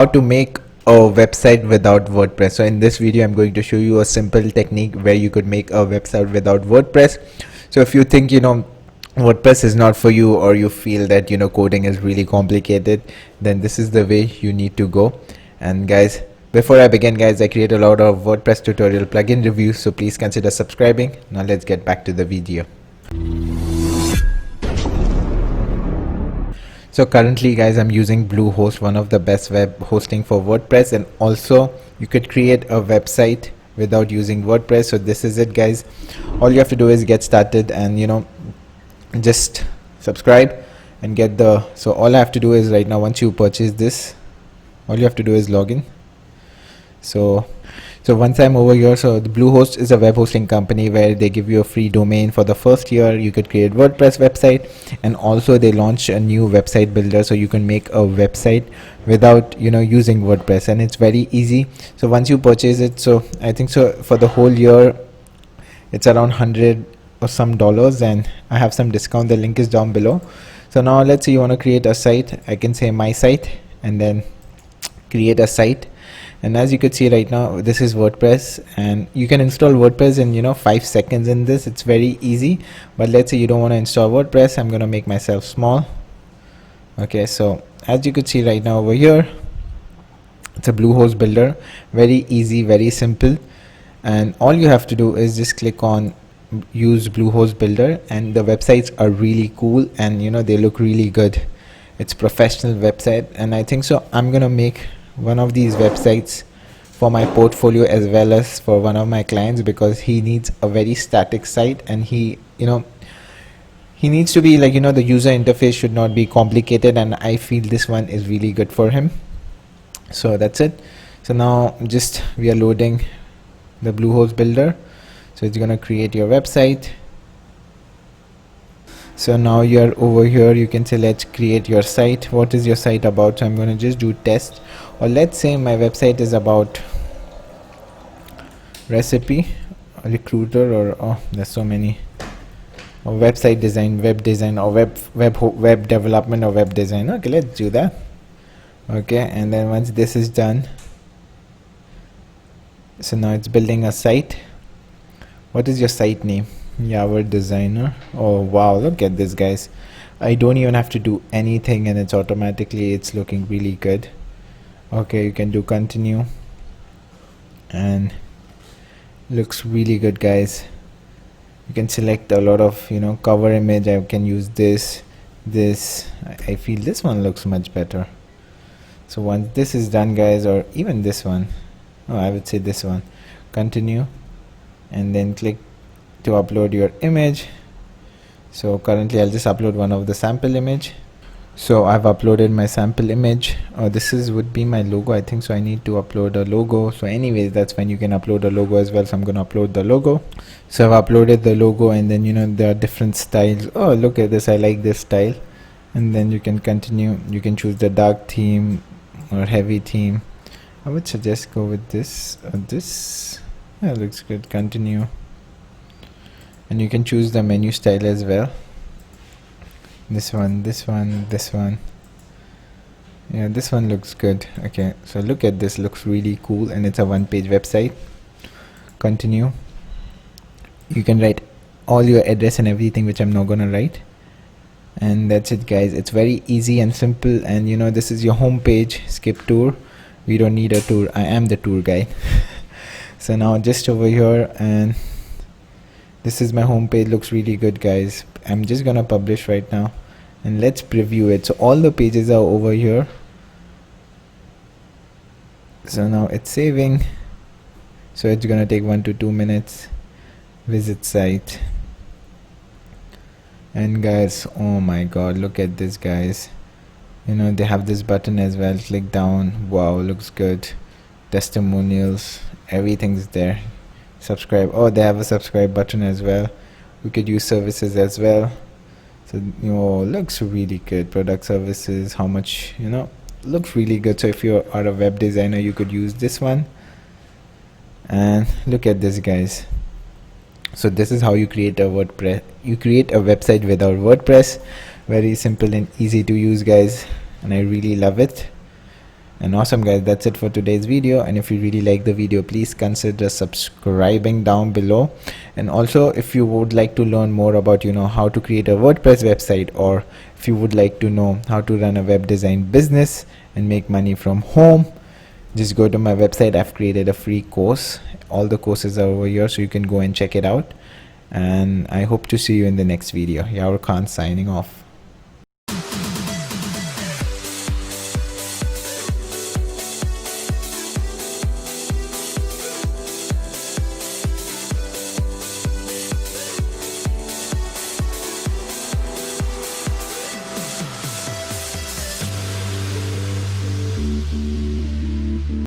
How to make a website without WordPress. So in this video I'm going to show you a simple technique where you could make a website without WordPress. So if you think WordPress is not for you, or you feel that coding is really complicated, then this is the way you need to go. And guys, before I begin, guys, I create a lot of WordPress tutorial plugin reviews, so please consider subscribing. Now let's get back to the video. So currently, guys, I'm using Bluehost, one of the best web hosting for WordPress, and also you could create a website without using WordPress. So this is it, guys. All you have to do is get started and just subscribe and get the. So all I have to do is right now, once you purchase this, all you have to do is log in. So once I'm over here, so the Bluehost is a web hosting company where they give you a free domain for the first year. You could create WordPress website, and also they launch a new website builder, so you can make a website without using WordPress, and it's very easy. So once you purchase it, so I think so for the whole year it's around $100 or some dollars, and I have some discount. The link is down below. So now let's say you want to create a site. I can say my site and then create a site. And as you could see right now, this is WordPress, and you can install WordPress in 5 seconds in this. It's very easy. But let's say you don't want to install WordPress. I'm going to make myself small. Okay, so as you could see right now over here, it's a Bluehost builder. Very easy, very simple. And all you have to do is just click on use Bluehost builder, and the websites are really cool, and they look really good. It's professional website, and I think so I'm going to make one of these websites for my portfolio as well as for one of my clients, because he needs a very static site, and he needs to be like the user interface should not be complicated, and I feel this one is really good for him. So that's it. So now just we are loading the Bluehost builder, so it's gonna create your website. So now you're over here, you can say let's create your site. What is your site about? So I'm going to just do test, or let's say my website is about recipe, recruiter, or there's so many, or website design, web design, or web development, or web design. Okay, let's do that. Okay, and then once this is done, so now it's building a site. What is your site name? Yavar designer. Oh wow, look at this, guys. I don't even have to do anything, and it's looking really good. Okay, you can do continue, and looks really good, guys. You can select a lot of cover image. I can use this. I feel this one looks much better. So once this is done, guys, or even this one, I would say this one, continue, and then click to upload your image. So currently I'll just upload one of the sample image. So I've uploaded my sample image. This would be my logo, I think. So I need to upload a logo. So anyways, that's when you can upload a logo as well. So I'm going to upload the logo. So I've uploaded the logo, and then there are different styles. Oh, look at this, I like this style. And then you can continue. You can choose the dark theme or heavy theme. I would suggest go with this. Yeah, looks good. Continue. And you can choose the menu style as well. This one. Yeah, this one looks good. Okay, so look at this, looks really cool, and it's a one-page website. Continue. You can write all your address and everything, which I'm not gonna write. And that's it, guys. It's very easy and simple. And this is your home page. Skip tour. We don't need a tour. I am the tour guy. So now just over here, and this is my home page. Looks really good, guys. I'm just gonna publish right now, and let's preview it. So all the pages are over here. So now it's saving. So it's gonna take 1 to 2 minutes. Visit site. And guys, oh my god, look at this, guys. They have this button as well. Click down. Wow, looks good. Testimonials, everything's there. Subscribe. Oh, they have a subscribe button as well. We could use services as well. So looks really good. Product, services, how much, looks really good. So if you are a web designer, you could use this one. And look at this, guys. So this is how you create a website without WordPress. Very simple and easy to use, guys, and I really love it. And awesome guys, that's it for today's video. And if you really like the video, please consider subscribing down below. And also, if you would like to learn more about how to create a WordPress website, or if you would like to know how to run a web design business and make money from home, just go to my website. I've created a free course. All the courses are over here, so you can go and check it out. And I hope to see you in the next video. Yavar Khan signing off.